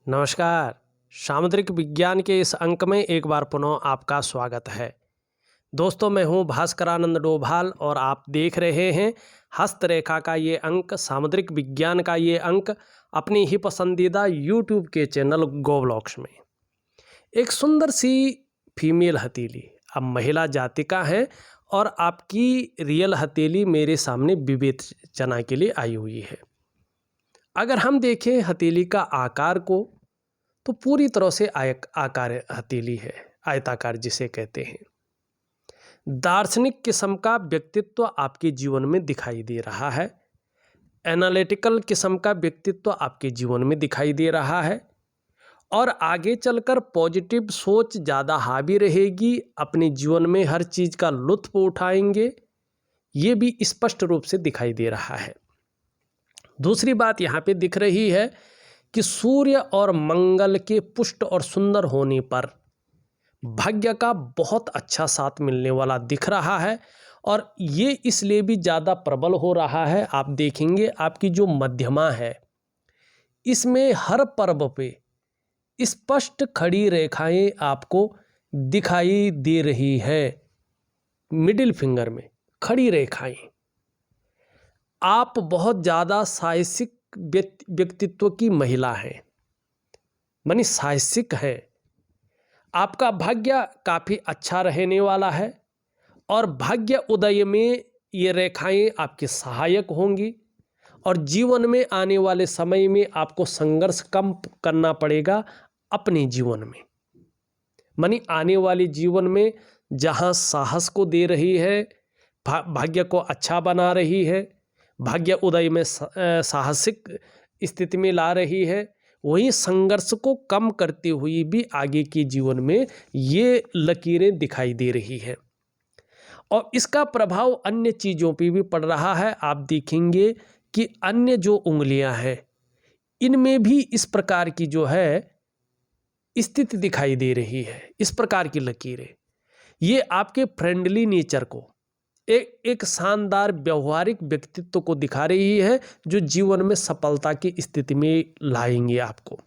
नमस्कार। सामुद्रिक विज्ञान के इस अंक में एक बार पुनः आपका स्वागत है। दोस्तों, मैं हूं भास्करानंद डोभाल और आप देख रहे हैं हस्तरेखा का ये अंक, सामुद्रिक विज्ञान का ये अंक अपनी ही पसंदीदा यूट्यूब के चैनल गोब्लॉक्स में। एक सुंदर सी फीमेल हथेली, अब महिला जातिका है और आपकी रियल हथेली मेरे सामने विवेचना के लिए आई हुई है। अगर हम देखें हथेली का आकार को तो पूरी तरह से आकार हथेली है, आयताकार जिसे कहते हैं। दार्शनिक किस्म का व्यक्तित्व आपके जीवन में दिखाई दे रहा है। एनालिटिकल किस्म का व्यक्तित्व आपके जीवन में दिखाई दे रहा है और आगे चलकर पॉजिटिव सोच ज़्यादा हावी रहेगी। अपने जीवन में हर चीज़ का लुत्फ उठाएंगे, ये भी स्पष्ट रूप से दिखाई दे रहा है। दूसरी बात यहाँ पे दिख रही है कि सूर्य और मंगल के पुष्ट और सुंदर होने पर भाग्य का बहुत अच्छा साथ मिलने वाला दिख रहा है और ये इसलिए भी ज़्यादा प्रबल हो रहा है। आप देखेंगे आपकी जो मध्यमा है, इसमें हर पर्व पे स्पष्ट खड़ी रेखाएं आपको दिखाई दे रही है। मिडिल फिंगर में खड़ी रेखाएं। आप बहुत ज़्यादा साहसिक व्यक्तित्व की महिला है, मानी साहसिक है। आपका भाग्य काफ़ी अच्छा रहने वाला है और भाग्य उदय में ये रेखाएं आपके सहायक होंगी और जीवन में आने वाले समय में आपको संघर्ष कम करना पड़ेगा अपने जीवन में। मानी आने वाले जीवन में जहां साहस को दे रही है, भाग्य को अच्छा बना रही है, भाग्य उदय में साहसिक स्थिति में ला रही है, वहीं संघर्ष को कम करती हुई भी आगे के जीवन में ये लकीरें दिखाई दे रही है और इसका प्रभाव अन्य चीज़ों पे भी पड़ रहा है। आप देखेंगे कि अन्य जो उंगलियां हैं, इनमें भी इस प्रकार की जो है स्थिति दिखाई दे रही है। इस प्रकार की लकीरें ये आपके फ्रेंडली नेचर को, एक शानदार व्यवहारिक व्यक्तित्व को दिखा रही है, जो जीवन में सफलता की स्थिति में लाएंगे आपको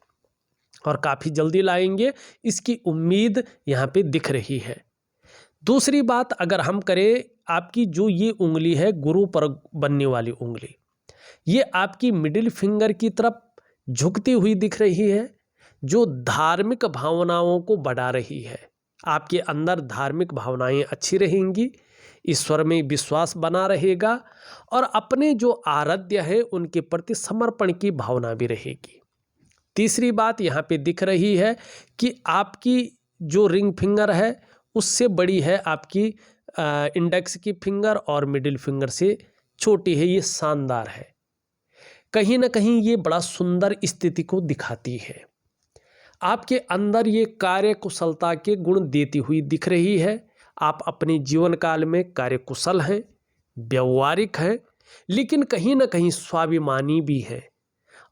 और काफ़ी जल्दी लाएंगे, इसकी उम्मीद यहाँ पे दिख रही है। दूसरी बात अगर हम करें, आपकी जो ये उंगली है गुरु पर बनने वाली उंगली, ये आपकी मिडिल फिंगर की तरफ झुकती हुई दिख रही है, जो धार्मिक भावनाओं को बढ़ा रही है। आपके अंदर धार्मिक भावनाएं अच्छी रहेंगी, ईश्वर में विश्वास बना रहेगा और अपने जो आराध्य है उनके प्रति समर्पण की भावना भी रहेगी। तीसरी बात यहाँ पे दिख रही है कि आपकी जो रिंग फिंगर है उससे बड़ी है आपकी इंडेक्स की फिंगर और मिडिल फिंगर से छोटी है। ये शानदार है, कहीं ना कहीं ये बड़ा सुंदर स्थिति को दिखाती है। आपके अंदर ये कार्यकुशलता के गुण देती हुई दिख रही है। आप अपने जीवन काल में कार्यकुशल हैं, व्यवहारिक हैं, लेकिन कहीं ना कहीं स्वाभिमानी भी हैं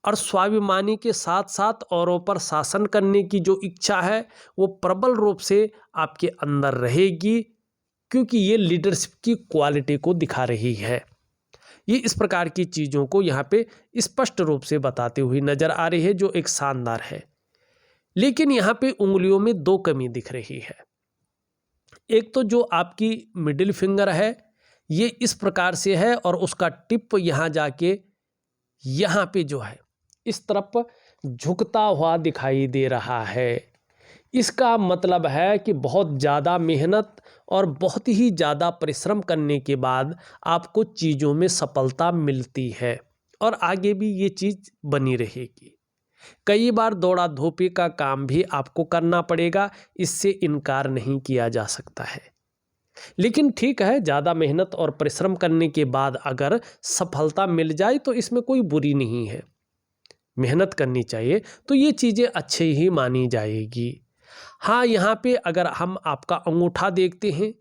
और स्वाभिमानी के साथ साथ औरों पर शासन करने की जो इच्छा है वो प्रबल रूप से आपके अंदर रहेगी, क्योंकि ये लीडरशिप की क्वालिटी को दिखा रही है। ये इस प्रकार की चीज़ों को यहाँ पे स्पष्ट रूप से बताते हुए नजर आ रही है, जो एक शानदार है। लेकिन यहाँ पे उंगलियों में दो कमी दिख रही है। एक तो जो आपकी मिडिल फिंगर है ये इस प्रकार से है और उसका टिप यहाँ जाके यहाँ पे जो है इस तरफ झुकता हुआ दिखाई दे रहा है। इसका मतलब है कि बहुत ज़्यादा मेहनत और बहुत ही ज़्यादा परिश्रम करने के बाद आपको चीज़ों में सफलता मिलती है और आगे भी ये चीज़ बनी रहेगी। कई बार दौड़ा धोपी का काम भी आपको करना पड़ेगा, इससे इनकार नहीं किया जा सकता है। लेकिन ठीक है, ज़्यादा मेहनत और परिश्रम करने के बाद अगर सफलता मिल जाए तो इसमें कोई बुरी नहीं है। मेहनत करनी चाहिए तो ये चीज़ें अच्छी ही मानी जाएगी। हाँ, यहाँ पे अगर हम आपका अंगूठा देखते हैं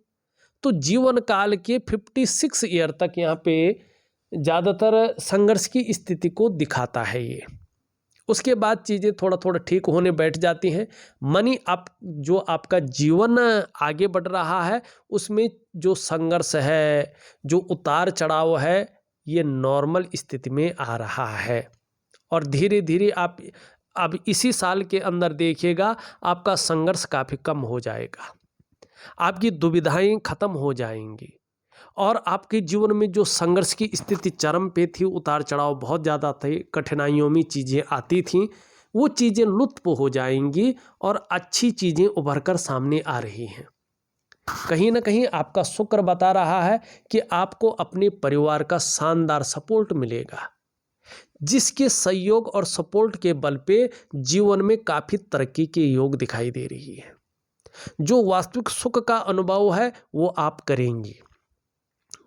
तो जीवन काल के 56 ईयर तक यहाँ पे ज़्यादातर संघर्ष की स्थिति को दिखाता है ये। उसके बाद चीज़ें थोड़ा थोड़ा ठीक होने बैठ जाती हैं। मनी आप जो आपका जीवन आगे बढ़ रहा है उसमें जो संघर्ष है, जो उतार चढ़ाव है, ये नॉर्मल स्थिति में आ रहा है और धीरे धीरे आप अब इसी साल के अंदर देखिएगा आपका संघर्ष काफ़ी कम हो जाएगा, आपकी दुविधाएं खत्म हो जाएंगी और आपके जीवन में जो संघर्ष की स्थिति चरम पे थी, उतार चढ़ाव बहुत ज़्यादा थे, कठिनाइयों में चीज़ें आती थीं, वो चीज़ें लुत्फ हो जाएंगी और अच्छी चीज़ें उभर कर सामने आ रही हैं। कहीं ना कहीं आपका शुक्र बता रहा है कि आपको अपने परिवार का शानदार सपोर्ट मिलेगा, जिसके सहयोग और सपोर्ट के बल पे जीवन में काफ़ी तरक्की के योग दिखाई दे रही है। जो वास्तविक सुख का अनुभव है वो आप करेंगी।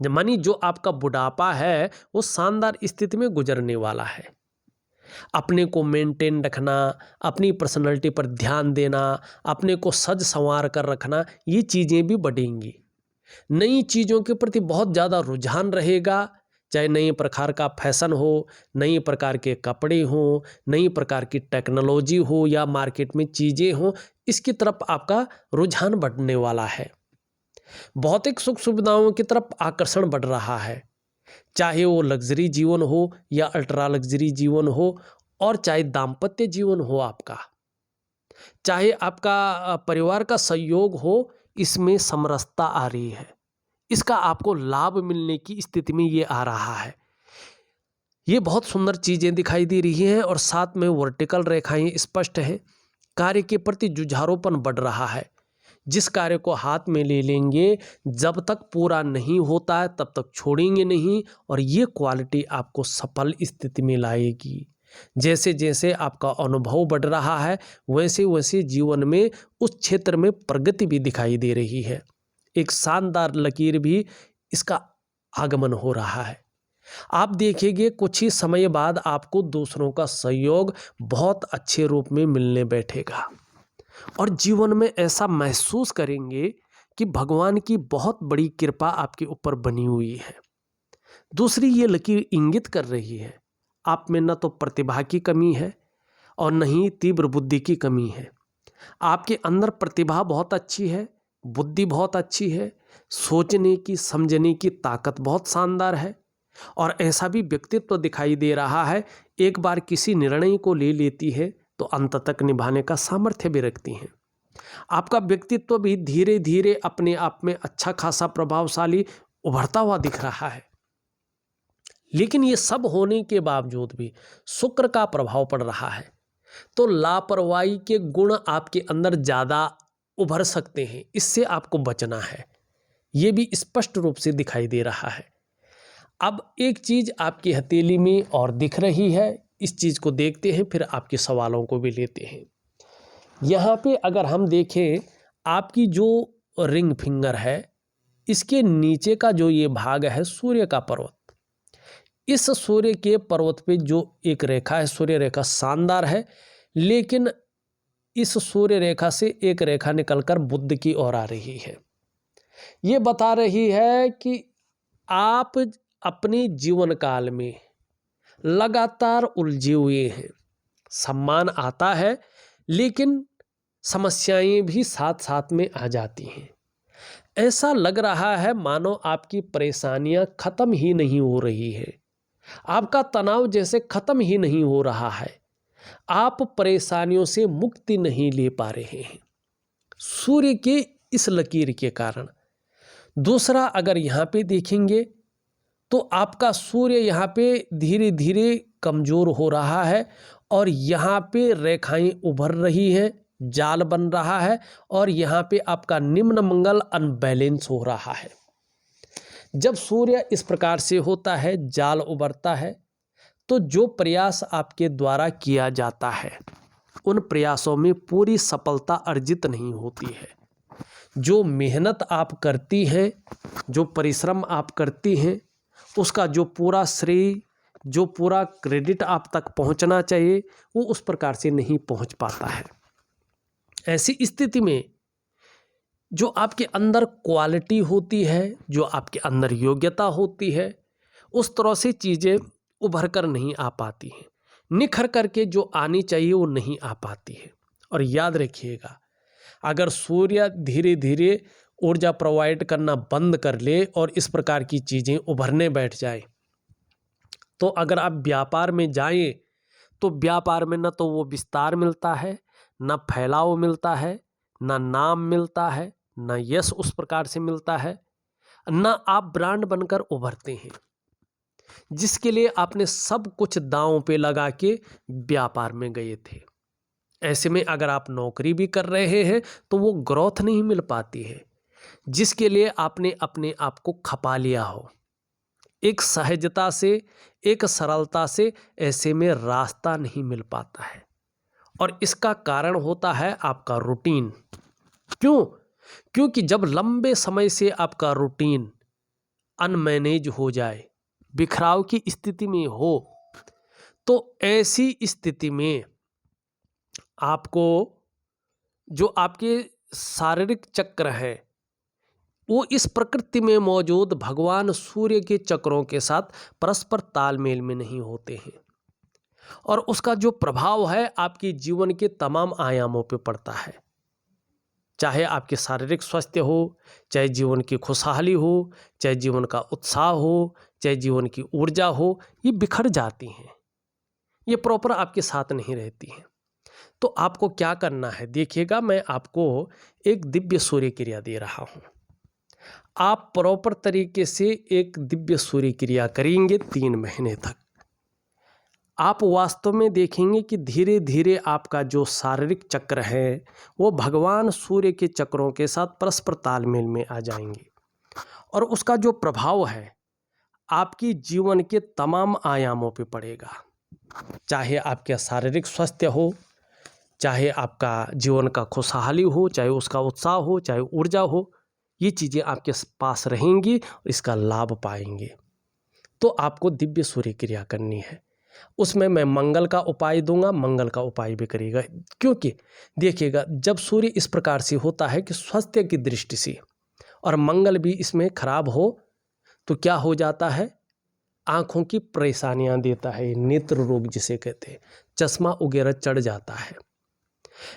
मानी जो आपका बुढ़ापा है वो शानदार स्थिति में गुजरने वाला है। अपने को मेंटेन रखना, अपनी पर्सनैलिटी पर ध्यान देना, अपने को सज संवार कर रखना, ये चीज़ें भी बढ़ेंगी। नई चीज़ों के प्रति बहुत ज़्यादा रुझान रहेगा, चाहे नए प्रकार का फैशन हो, नई प्रकार के कपड़े हों, नई प्रकार की टेक्नोलॉजी हो या मार्केट में चीज़ें हों, इसकी तरफ आपका रुझान बढ़ने वाला है। भौतिक सुख सुविधाओं की तरफ आकर्षण बढ़ रहा है, चाहे वो लग्जरी जीवन हो या अल्ट्रा लग्जरी जीवन हो, और चाहे दाम्पत्य जीवन हो आपका, चाहे आपका परिवार का सहयोग हो, इसमें समरसता आ रही है। इसका आपको लाभ मिलने की स्थिति में ये आ रहा है। ये बहुत सुंदर चीज़ें दिखाई दे रही हैं और साथ में वर्टिकल रेखाएं स्पष्ट हैं। कार्य के प्रति जुझारूपन बढ़ रहा है। जिस कार्य को हाथ में ले लेंगे, जब तक पूरा नहीं होता है तब तक छोड़ेंगे नहीं, और ये क्वालिटी आपको सफल स्थिति में लाएगी। जैसे जैसे आपका अनुभव बढ़ रहा है वैसे वैसे जीवन में उस क्षेत्र में प्रगति भी दिखाई दे रही है। एक शानदार लकीर भी इसका आगमन हो रहा है। आप देखेंगे कुछ ही समय बाद आपको दूसरों का सहयोग बहुत अच्छे रूप में मिलने बैठेगा और जीवन में ऐसा महसूस करेंगे कि भगवान की बहुत बड़ी कृपा आपके ऊपर बनी हुई है। दूसरी ये लकीर इंगित कर रही है आप में न तो प्रतिभा की कमी है और न ही तीव्र बुद्धि की कमी है। आपके अंदर प्रतिभा बहुत अच्छी है, बुद्धि बहुत अच्छी है, सोचने की समझने की ताकत बहुत शानदार है और ऐसा भी व्यक्तित्व दिखाई दे रहा है, एक बार किसी निर्णय को ले लेती है तो अंत तक निभाने का सामर्थ्य भी रखती हैं। आपका व्यक्तित्व भी धीरे धीरे अपने आप में अच्छा खासा प्रभावशाली उभरता हुआ दिख रहा है। लेकिन ये सब होने के बावजूद भी शुक्र का प्रभाव पड़ रहा है, तो लापरवाही के गुण आपके अंदर ज़्यादा उभर सकते हैं। इससे आपको बचना है, ये भी स्पष्ट रूप से दिखाई दे रहा है। अब एक चीज़ आपकी हथेली में और दिख रही है, इस चीज़ को देखते हैं फिर आपके सवालों को भी लेते हैं। यहाँ पे अगर हम देखें आपकी जो रिंग फिंगर है, इसके नीचे का जो ये भाग है सूर्य का पर्वत, इस सूर्य के पर्वत पे जो एक रेखा है, सूर्य रेखा शानदार है, लेकिन इस सूर्य रेखा से एक रेखा निकलकर बुध की ओर आ रही है। ये बता रही है कि आप अपने जीवन काल में लगातार उलझे हुए हैं। सम्मान आता है लेकिन समस्याएं भी साथ साथ में आ जाती हैं। ऐसा लग रहा है मानो आपकी परेशानियां खत्म ही नहीं हो रही है, आपका तनाव जैसे खत्म ही नहीं हो रहा है, आप परेशानियों से मुक्ति नहीं ले पा रहे हैं सूर्य के इस लकीर के कारण। दूसरा अगर यहाँ पे देखेंगे तो आपका सूर्य यहाँ पे धीरे धीरे कमज़ोर हो रहा है और यहाँ पे रेखाएं उभर रही हैं, जाल बन रहा है और यहाँ पे आपका निम्न मंगल अनबैलेंस हो रहा है। जब सूर्य इस प्रकार से होता है, जाल उभरता है, तो जो प्रयास आपके द्वारा किया जाता है उन प्रयासों में पूरी सफलता अर्जित नहीं होती है। जो मेहनत आप करती हैं, जो परिश्रम आप करती हैं, उसका जो पूरा श्रेय, जो पूरा क्रेडिट आप तक पहुंचना चाहिए वो उस प्रकार से नहीं पहुंच पाता है। ऐसी स्थिति में जो आपके अंदर क्वालिटी होती है, जो आपके अंदर योग्यता होती है, उस तरह से चीज़ें उभर कर नहीं आ पाती हैं, निखर करके जो आनी चाहिए वो नहीं आ पाती है। और याद रखिएगा, अगर सूर्य धीरे धीरे ऊर्जा प्रोवाइड करना बंद कर ले और इस प्रकार की चीज़ें उभरने बैठ जाएं, तो अगर आप व्यापार में जाएं तो व्यापार में न तो वो विस्तार मिलता है, न फैलाव मिलता है, न नाम मिलता है, न यश उस प्रकार से मिलता है, न आप ब्रांड बनकर उभरते हैं, जिसके लिए आपने सब कुछ दांव पे लगा के व्यापार में गए थे। ऐसे में अगर आप नौकरी भी कर रहे हैं तो वो ग्रोथ नहीं मिल पाती है, जिसके लिए आपने अपने आप को खपा लिया हो। एक सहजता से, एक सरलता से ऐसे में रास्ता नहीं मिल पाता है, और इसका कारण होता है आपका रूटीन। क्यों? क्योंकि जब लंबे समय से आपका रूटीन अनमैनेज हो जाए, बिखराव की स्थिति में हो, तो ऐसी स्थिति में आपको जो आपके शारीरिक चक्र हैं वो इस प्रकृति में मौजूद भगवान सूर्य के चक्रों के साथ परस्पर तालमेल में नहीं होते हैं, और उसका जो प्रभाव है आपके जीवन के तमाम आयामों पे पड़ता है। चाहे आपके शारीरिक स्वास्थ्य हो, चाहे जीवन की खुशहाली हो, चाहे जीवन का उत्साह हो, चाहे जीवन की ऊर्जा हो, ये बिखर जाती हैं, ये प्रॉपर आपके साथ नहीं रहती हैं। तो आपको क्या करना है, देखिएगा मैं आपको एक दिव्य सूर्य क्रिया दे रहा हूँ। आप प्रॉपर तरीके से एक दिव्य सूर्य क्रिया करेंगे 3 महीने तक, आप वास्तव में देखेंगे कि धीरे धीरे आपका जो शारीरिक चक्र है वो भगवान सूर्य के चक्रों के साथ परस्पर तालमेल में आ जाएंगे, और उसका जो प्रभाव है आपकी जीवन के तमाम आयामों पे पड़ेगा। चाहे आपका शारीरिक स्वास्थ्य हो, चाहे आपका जीवन का खुशहाली हो, चाहे उसका उत्साह हो, चाहे ऊर्जा हो, ये चीज़ें आपके पास रहेंगी और इसका लाभ पाएंगे। तो आपको दिव्य सूर्य क्रिया करनी है। उसमें मैं मंगल का उपाय दूंगा, मंगल का उपाय भी करिएगा। क्योंकि देखिएगा जब सूर्य इस प्रकार से होता है कि स्वास्थ्य की दृष्टि से, और मंगल भी इसमें खराब हो तो क्या हो जाता है, आँखों की परेशानियाँ देता है, नेत्र रोग जिसे कहते हैं, चश्मा वगैरह चढ़ जाता है।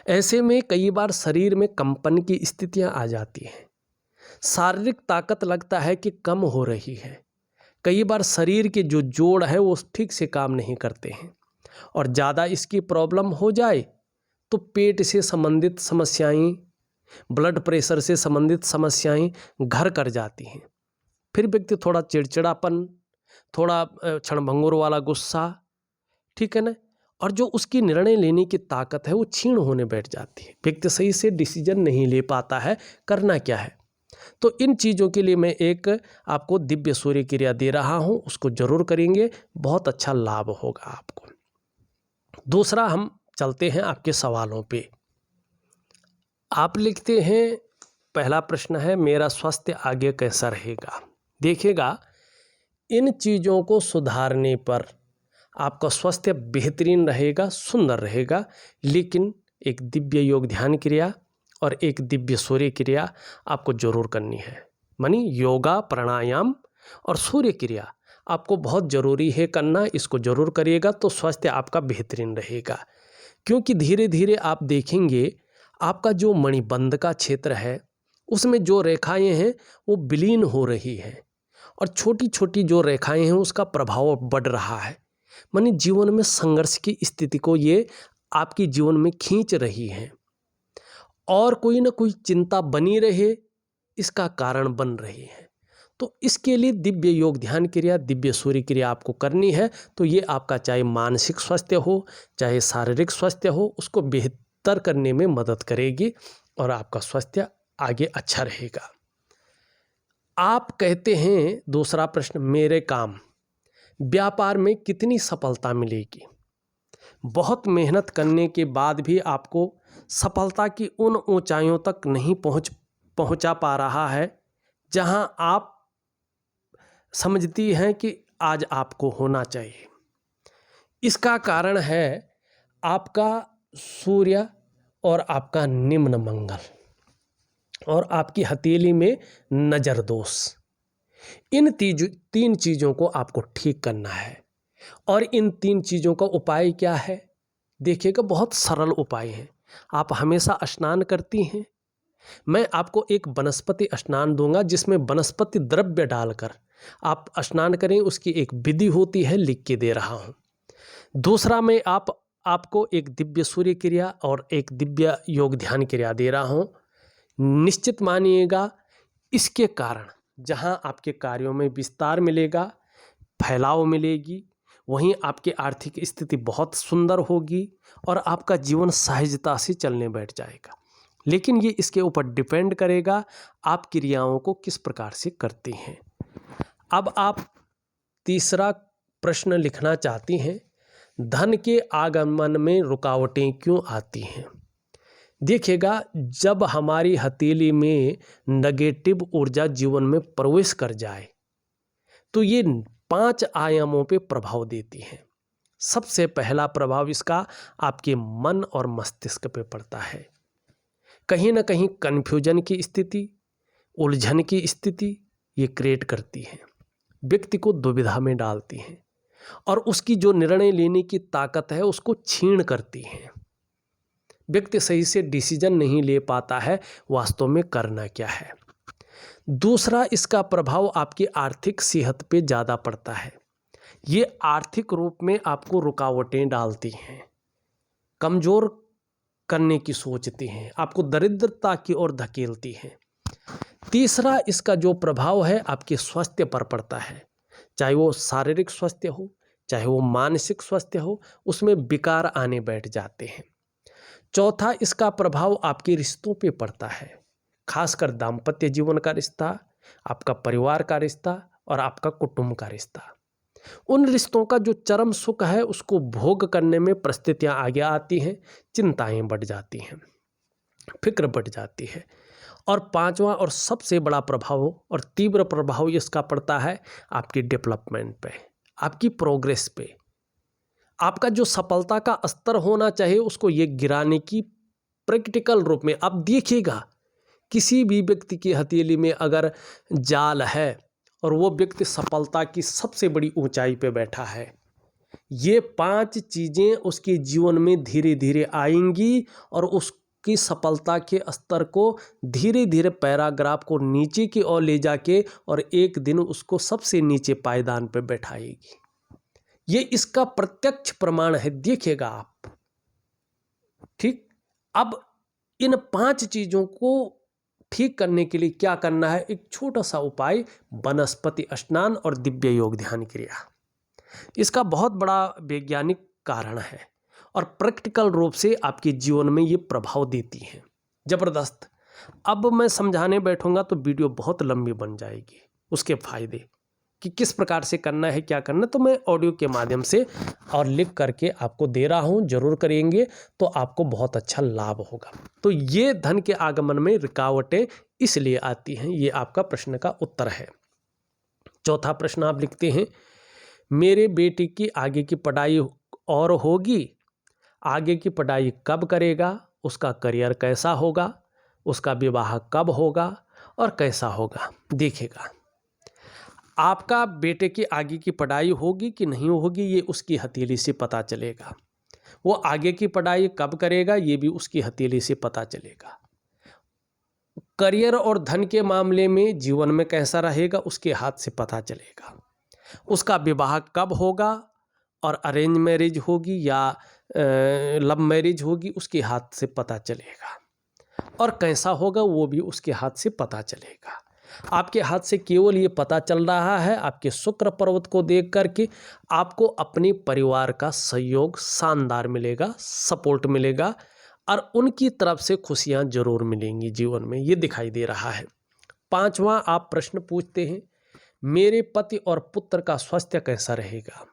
ऐसे में कई बार शरीर में कंपन की स्थितियाँ आ जाती हैं, शारीरिक ताकत लगता है कि कम हो रही है, कई बार शरीर के जो जोड़ है वो ठीक से काम नहीं करते हैं, और ज़्यादा इसकी प्रॉब्लम हो जाए तो पेट से संबंधित समस्याएं, ब्लड प्रेशर से संबंधित समस्याएं घर कर जाती हैं। फिर व्यक्ति थोड़ा चिड़चिड़ापन, थोड़ा क्षणभंगुर वाला गुस्सा, ठीक है ना, और जो उसकी निर्णय लेने की ताकत है वो क्षीण होने बैठ जाती है, व्यक्ति सही से डिसीजन नहीं ले पाता है करना क्या है। तो इन चीज़ों के लिए मैं एक आपको दिव्य सूर्य क्रिया दे रहा हूँ, उसको जरूर करेंगे, बहुत अच्छा लाभ होगा आपको। दूसरा हम चलते हैं आपके सवालों पे। आप लिखते हैं, पहला प्रश्न है मेरा स्वास्थ्य आगे कैसा रहेगा। देखिएगा इन चीज़ों को सुधारने पर आपका स्वास्थ्य बेहतरीन रहेगा, सुंदर रहेगा, लेकिन एक दिव्य योग ध्यान क्रिया और एक दिव्य सूर्य क्रिया आपको जरूर करनी है। मानी योगा, प्राणायाम और सूर्य क्रिया आपको बहुत ज़रूरी है करना, इसको जरूर करिएगा तो स्वास्थ्य आपका बेहतरीन रहेगा। क्योंकि धीरे धीरे आप देखेंगे आपका जो मणिबंध का क्षेत्र है उसमें जो रेखाएं हैं वो विलीन हो रही हैं, और छोटी छोटी जो रेखाएं हैं उसका प्रभाव बढ़ रहा है। मानी जीवन में संघर्ष की स्थिति को ये आपकी जीवन में खींच रही हैं, और कोई ना कोई चिंता बनी रहे इसका कारण बन रही है। तो इसके लिए दिव्य योग ध्यान क्रिया, दिव्य सूर्य क्रिया आपको करनी है। तो ये आपका चाहे मानसिक स्वास्थ्य हो, चाहे शारीरिक स्वास्थ्य हो, उसको बेहतर करने में मदद करेगी और आपका स्वास्थ्य आगे अच्छा रहेगा। आप कहते हैं दूसरा प्रश्न, मेरे काम व्यापार में कितनी सफलता मिलेगी। बहुत मेहनत करने के बाद भी आपको सफलता की उन ऊंचाइयों तक नहीं पहुंचा पा रहा है जहां आप समझती हैं कि आज आपको होना चाहिए। इसका कारण है आपका सूर्य और आपका निम्न मंगल और आपकी हथेली में नजर दोष। इन 3 चीज़ों को आपको ठीक करना है। और इन 3 चीज़ों का उपाय क्या है, देखिएगा बहुत सरल उपाय है। आप हमेशा स्नान करती हैं, मैं आपको एक वनस्पति स्नान दूंगा जिसमें वनस्पति द्रव्य डालकर आप स्नान करें, उसकी एक विधि होती है, लिख के दे रहा हूँ। दूसरा मैं आपको एक दिव्य सूर्य क्रिया और एक दिव्य योग ध्यान क्रिया दे रहा हूँ। निश्चित मानिएगा, इसके कारण जहाँ आपके कार्यों में विस्तार मिलेगा, फैलाव मिलेगी, वहीं आपकी आर्थिक स्थिति बहुत सुंदर होगी और आपका जीवन सहजता से चलने बैठ जाएगा। लेकिन ये इसके ऊपर डिपेंड करेगा आप क्रियाओं को किस प्रकार से करते हैं। अब आप तीसरा प्रश्न लिखना चाहती हैं, धन के आगमन में रुकावटें क्यों आती हैं? देखिएगा, जब हमारी हथेली में नेगेटिव ऊर्जा जीवन में प्रवेश कर जाए तो ये 5 आयामों पे प्रभाव देती है। सबसे पहला प्रभाव इसका आपके मन और मस्तिष्क पे पड़ता है। कहीं ना कहीं कन्फ्यूजन की स्थिति, उलझन की स्थिति ये क्रिएट करती है, व्यक्ति को दुविधा में डालती हैं और उसकी जो निर्णय लेने की ताकत है उसको छीन करती हैं। व्यक्ति सही से डिसीजन नहीं ले पाता है वास्तव में करना क्या है। दूसरा, इसका प्रभाव आपकी आर्थिक सेहत पे ज़्यादा पड़ता है। ये आर्थिक रूप में आपको रुकावटें डालती हैं, कमज़ोर करने की सोचती हैं, आपको दरिद्रता की ओर धकेलती हैं। तीसरा, इसका जो प्रभाव है आपके स्वास्थ्य पर पड़ता है, चाहे वो शारीरिक स्वास्थ्य हो चाहे वो मानसिक स्वास्थ्य हो, उसमें विकार आने बैठ जाते हैं। चौथा, इसका प्रभाव आपके रिश्तों पे पड़ता है, खासकर दाम्पत्य जीवन का रिश्ता, आपका परिवार का रिश्ता और आपका कुटुंब का रिश्ता। उन रिश्तों का जो चरम सुख है उसको भोग करने में परिस्थितियां आगे आती हैं, चिंताएं बढ़ जाती हैं, फिक्र बढ़ जाती है। और पांचवा और सबसे बड़ा प्रभाव और तीव्र प्रभाव इसका पड़ता है आपकी डेवलपमेंट पे, आपकी प्रोग्रेस पे। आपका जो सफलता का स्तर होना चाहिए उसको ये गिराने की प्रैक्टिकल रूप में आप देखिएगा। किसी भी व्यक्ति की हथेली में अगर जाल है और वो व्यक्ति सफलता की सबसे बड़ी ऊंचाई पे बैठा है, ये 5 चीज़ें उसके जीवन में धीरे धीरे आएंगी और उसकी सफलता के स्तर को धीरे धीरे पैराग्राफ को नीचे की ओर ले जाके और एक दिन उसको सबसे नीचे पायदान पे बैठाएगी। ये इसका प्रत्यक्ष प्रमाण है, देखिएगा आप। ठीक, अब इन 5 चीज़ों को ठीक करने के लिए क्या करना है? एक छोटा सा उपाय, वनस्पति स्नान और दिव्य योग ध्यान क्रिया। इसका बहुत बड़ा वैज्ञानिक कारण है और प्रैक्टिकल रूप से आपके जीवन में ये प्रभाव देती हैं, जबरदस्त। अब मैं समझाने बैठूंगा तो वीडियो बहुत लंबी बन जाएगी। उसके फायदे कि किस प्रकार से करना है, क्या करना, तो मैं ऑडियो के माध्यम से और लिख करके आपको दे रहा हूँ। जरूर करेंगे तो आपको बहुत अच्छा लाभ होगा। तो ये धन के आगमन में रुकावटें इसलिए आती हैं, ये आपका प्रश्न का उत्तर है। चौथा प्रश्न आप लिखते हैं, मेरे बेटे की आगे की पढ़ाई और होगी, आगे की पढ़ाई कब करेगा, उसका करियर कैसा होगा, उसका विवाह कब होगा और कैसा होगा। देखिएगा, आपका बेटे की आगे की पढ़ाई होगी कि नहीं होगी ये उसकी हथेली से पता चलेगा। वो आगे की पढ़ाई कब करेगा ये भी उसकी हथेली से पता चलेगा। करियर और धन के मामले में जीवन में कैसा रहेगा उसके हाथ से पता चलेगा। उसका विवाह कब होगा और अरेंज मैरिज होगी या लव मैरिज होगी उसके हाथ से पता चलेगा। और कैसा होगा वो भी उसके हाथ से पता चलेगा। आपके हाथ से केवल ये पता चल रहा है आपके शुक्र पर्वत को देख करके आपको अपने परिवार का सहयोग शानदार मिलेगा, सपोर्ट मिलेगा और उनकी तरफ से खुशियां जरूर मिलेंगी जीवन में, ये दिखाई दे रहा है। पांचवा आप प्रश्न पूछते हैं, मेरे पति और पुत्र का स्वास्थ्य कैसा रहेगा।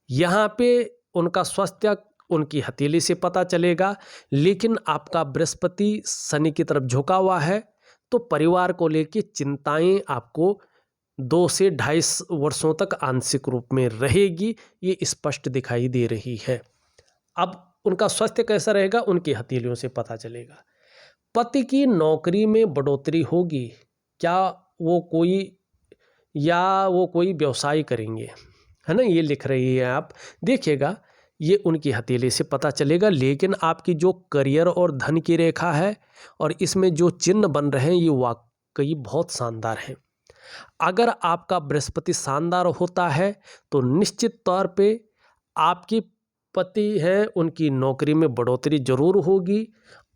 यहाँ पे उनका स्वास्थ्य उनकी हथेली से पता चलेगा, लेकिन आपका बृहस्पति शनि की तरफ झुका हुआ है तो परिवार को लेकर चिंताएं आपको 2 से 2.5 वर्षों तक आंशिक रूप में रहेगी, ये स्पष्ट दिखाई दे रही है। अब उनका स्वास्थ्य कैसा रहेगा उनकी हथेलियों से पता चलेगा। पति की नौकरी में बढ़ोतरी होगी, क्या वो कोई व्यवसाय करेंगे, है ना, ये लिख रही है आप। देखिएगा ये उनकी हथेली से पता चलेगा। लेकिन आपकी जो करियर और धन की रेखा है और इसमें जो चिन्ह बन रहे हैं ये वाकई बहुत शानदार हैं। अगर आपका बृहस्पति शानदार होता है तो निश्चित तौर पे आपके पति हैं उनकी नौकरी में बढ़ोतरी ज़रूर होगी,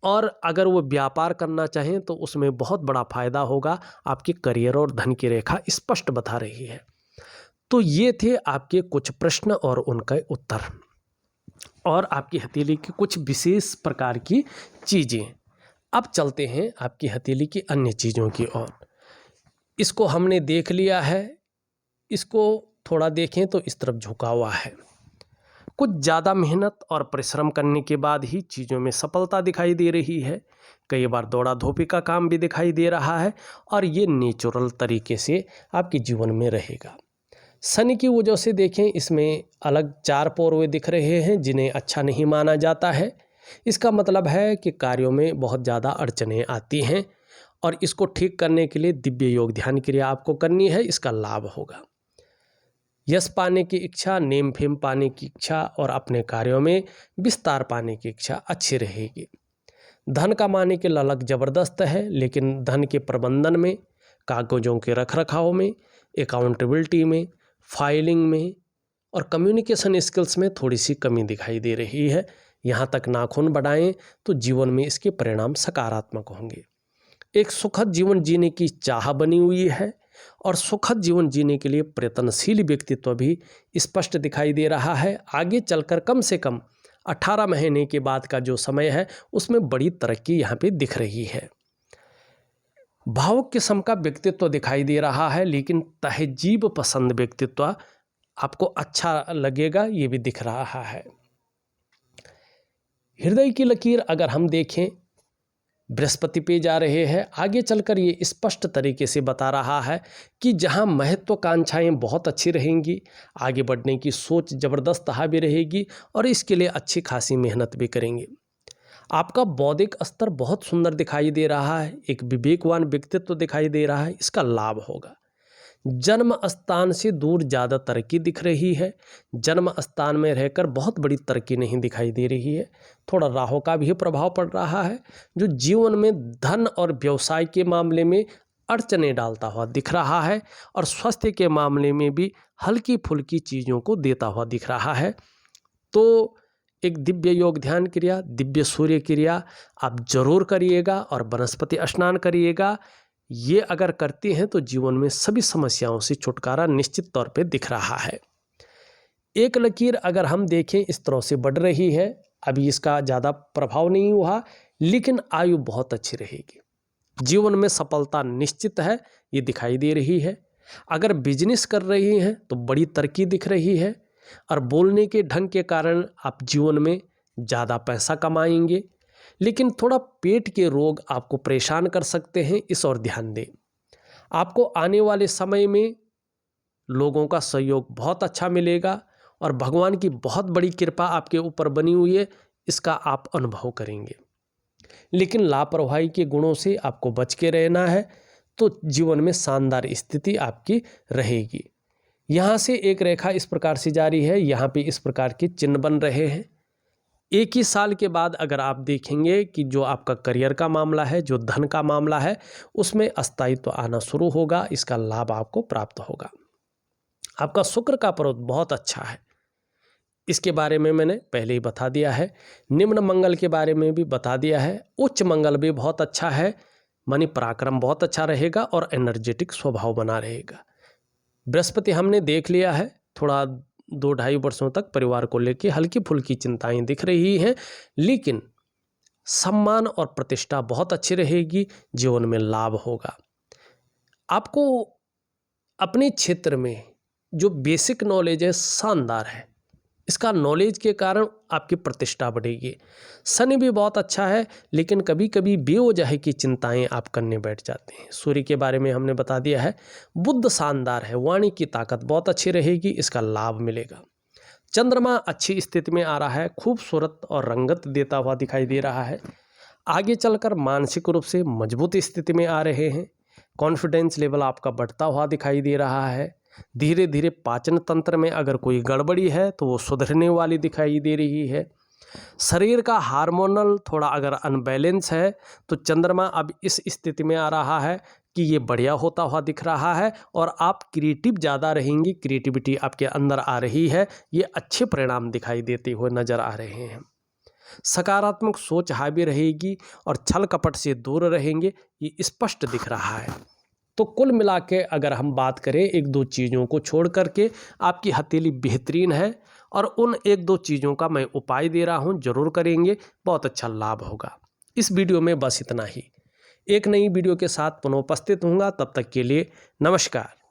और अगर वो व्यापार करना चाहें तो उसमें बहुत बड़ा फ़ायदा होगा। आपके करियर और धन की रेखा स्पष्ट बता रही है। तो ये थे आपके कुछ प्रश्न और उनका उत्तर, और आपकी हथेली की कुछ विशेष प्रकार की चीज़ें। अब चलते हैं आपकी हथेली की अन्य चीज़ों की ओर। इसको हमने देख लिया है, इसको थोड़ा देखें तो इस तरफ झुका हुआ है। कुछ ज़्यादा मेहनत और परिश्रम करने के बाद ही चीज़ों में सफलता दिखाई दे रही है। कई बार दौड़ा धोपी का काम भी दिखाई दे रहा है, और ये नेचुरल तरीके से आपके जीवन में रहेगा। शनि की वजह से देखें, इसमें अलग 4 पौरवे दिख रहे हैं जिन्हें अच्छा नहीं माना जाता है। इसका मतलब है कि कार्यों में बहुत ज़्यादा अड़चनें आती हैं, और इसको ठीक करने के लिए दिव्य योग ध्यान क्रिया आपको करनी है, इसका लाभ होगा। यश पाने की इच्छा, नेम फेम पाने की इच्छा और अपने कार्यों में विस्तार पाने की इच्छा अच्छी रहेगी। धन कमाने के ललक ज़बरदस्त है, लेकिन धन के प्रबंधन में, कागज़ों के रखरखाव में, अकाउंटेबिलिटी में, फाइलिंग में और कम्युनिकेशन स्किल्स में थोड़ी सी कमी दिखाई दे रही है। यहाँ तक नाखून बढ़ाएं तो जीवन में इसके परिणाम सकारात्मक होंगे। एक सुखद जीवन जीने की चाह बनी हुई है, और सुखद जीवन जीने के लिए प्रयत्नशील व्यक्तित्व भी स्पष्ट दिखाई दे रहा है। आगे चलकर कम से कम 18 महीने के बाद का जो समय है उसमें बड़ी तरक्की यहाँ पे दिख रही है। भावुक किस्म का व्यक्तित्व दिखाई दे रहा है, लेकिन तहजीब पसंद व्यक्तित्व आपको अच्छा लगेगा, ये भी दिख रहा है। हृदय की लकीर अगर हम देखें, बृहस्पति पे जा रहे हैं। आगे चलकर ये स्पष्ट तरीके से बता रहा है कि जहाँ महत्वाकांक्षाएं बहुत अच्छी रहेंगी, आगे बढ़ने की सोच ज़बरदस्त हावी रहेगी, और इसके लिए अच्छी खासी मेहनत भी करेंगे। आपका बौद्धिक स्तर बहुत सुंदर दिखाई दे रहा है, एक विवेकवान व्यक्तित्व दिखाई दे रहा है, इसका लाभ होगा। जन्म स्थान से दूर ज़्यादा तरक्की दिख रही है। जन्म स्थान में रहकर बहुत बड़ी तरक्की नहीं दिखाई दे रही है। थोड़ा राहु का भी प्रभाव पड़ रहा है, जो जीवन में धन और व्यवसाय के मामले में अड़चनें डालता हुआ दिख रहा है, और स्वास्थ्य के मामले में भी हल्की फुल्की चीज़ों को देता हुआ दिख रहा है। तो एक दिव्य योग ध्यान क्रिया, दिव्य सूर्य क्रिया आप जरूर करिएगा, और वनस्पति स्नान करिएगा। ये अगर करते हैं तो जीवन में सभी समस्याओं से छुटकारा निश्चित तौर पे दिख रहा है। एक लकीर अगर हम देखें इस तरह से बढ़ रही है, अभी इसका ज़्यादा प्रभाव नहीं हुआ, लेकिन आयु बहुत अच्छी रहेगी। जीवन में सफलता निश्चित है, ये दिखाई दे रही है। अगर बिजनेस कर रही हैं तो बड़ी तरक्की दिख रही है, और बोलने के ढंग के कारण आप जीवन में ज़्यादा पैसा कमाएंगे, लेकिन थोड़ा पेट के रोग आपको परेशान कर सकते हैं, इस ओर ध्यान दें। आपको आने वाले समय में लोगों का सहयोग बहुत अच्छा मिलेगा, और भगवान की बहुत बड़ी कृपा आपके ऊपर बनी हुई है, इसका आप अनुभव करेंगे। लेकिन लापरवाही के गुणों से आपको बच के रहना है, तो जीवन में शानदार स्थिति आपकी रहेगी। यहाँ से एक रेखा इस प्रकार से जारी है, यहाँ पे इस प्रकार के चिन्ह बन रहे हैं। एक ही साल के बाद अगर आप देखेंगे कि जो आपका करियर का मामला है, जो धन का मामला है, उसमें स्थायित्व आना शुरू होगा, इसका लाभ आपको प्राप्त होगा। आपका शुक्र का पर्वत बहुत अच्छा है, इसके बारे में मैंने पहले ही बता दिया है। निम्न मंगल के बारे में भी बता दिया है। उच्च मंगल भी बहुत अच्छा है, मानी पराक्रम बहुत अच्छा रहेगा, और एनर्जेटिक स्वभाव बना रहेगा। बृहस्पति हमने देख लिया है, थोड़ा 2-2.5 वर्षों तक परिवार को लेकर हल्की फुल्की चिंताएं दिख रही हैं, लेकिन सम्मान और प्रतिष्ठा बहुत अच्छी रहेगी, जीवन में लाभ होगा। आपको अपने क्षेत्र में जो बेसिक नॉलेज है शानदार है, इसका नॉलेज के कारण आपकी प्रतिष्ठा बढ़ेगी। शनि भी बहुत अच्छा है, लेकिन कभी कभी बेवजह की चिंताएं आप करने बैठ जाते हैं। सूर्य के बारे में हमने बता दिया है। बुध शानदार है, वाणी की ताकत बहुत अच्छी रहेगी, इसका लाभ मिलेगा। चंद्रमा अच्छी स्थिति में आ रहा है, खूबसूरत और रंगत देता हुआ दिखाई दे रहा है। आगे चलकर मानसिक रूप से मजबूत स्थिति में आ रहे हैं। कॉन्फिडेंस लेवल आपका बढ़ता हुआ दिखाई दे रहा है। धीरे धीरे पाचन तंत्र में अगर कोई गड़बड़ी है तो वो सुधरने वाली दिखाई दे रही है। शरीर का हार्मोनल थोड़ा अगर अनबैलेंस है तो चंद्रमा अब इस स्थिति में आ रहा है कि ये बढ़िया होता हुआ दिख रहा है और आप क्रिएटिव ज़्यादा रहेंगी, क्रिएटिविटी आपके अंदर आ रही है, ये अच्छे परिणाम दिखाई देते हुए नज़र आ रहे हैं। सकारात्मक सोच हावी रहेगी और छल कपट से दूर रहेंगे, ये स्पष्ट दिख रहा है। तो कुल मिला के अगर हम बात करें, एक दो चीज़ों को छोड़ करके आपकी हथेली बेहतरीन है और उन एक दो चीज़ों का मैं उपाय दे रहा हूँ, ज़रूर करेंगे, बहुत अच्छा लाभ होगा। इस वीडियो में बस इतना ही। एक नई वीडियो के साथ पुनः उपस्थित होऊंगा, तब तक के लिए नमस्कार।